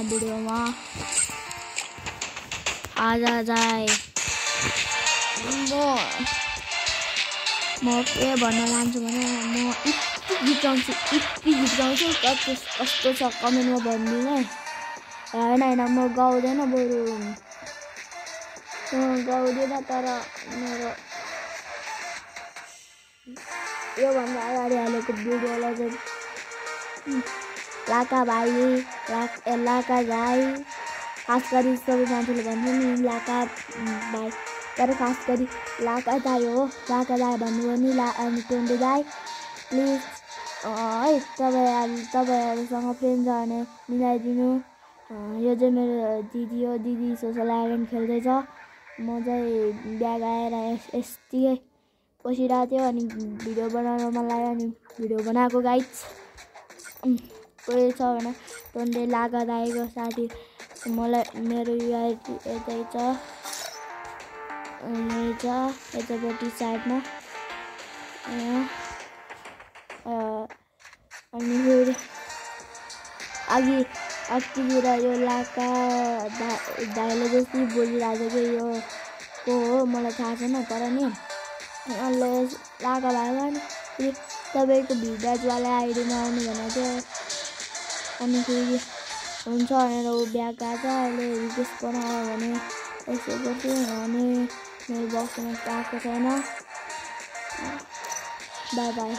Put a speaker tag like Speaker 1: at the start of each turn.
Speaker 1: नयाँ भिडियोमा आज चाहिँ म के भन्न लान्छु भने म गीत गाउँछु कस्तो छ कमेन्टमा भनिदिनु है। होइन म गाउँदैन बरु गाउँदैन तर मेरो योभन्दा अगाडि हालेको भिडियोलाई चाहिँ लाका भाइ लाका दाइ खास गरी सबै मान्छेले भन्छ नि लाका भाइ तर खास गरी लाका दाइ हो। लाका दाइ भन्नुभयो नि अनि टोन्डे दाइ प्लिज है तपाईँहरूसँग फ्रेन्ड छ भने मिलाइदिनु। यो चाहिँ मेरो दिदी हो। दिदी सोसल आइल्यान्ड खेल्दैछ। म चाहिँ ब्याग आएर यस्तै बसिरहेको थियो अनि भिडियो बनाउन मन लाग्यो अनि भिडियो बनाएको गाइस। कोही छ भने टोन्डे लाका दाइको साथी मलाई मेरो युआईडी यतै छ यही छ यतापट्टि साइडमा अनि फेरि अघितिर यो लाका दाइले जस्तै बोलिरहेको थियो कि यो को हो मलाई थाहा छैन तर नि लाका भाइमा नि तपाईँको भिडियोवाला आइडीमा आउनु भनेको थियो अनि फेरि हुन्छ भनेर ऊ ब्याग गएको छ। अहिले रिक्वेस्ट बनायो भने यसो गर्छु अनि मेरो बक्समा आएको छैन। By by.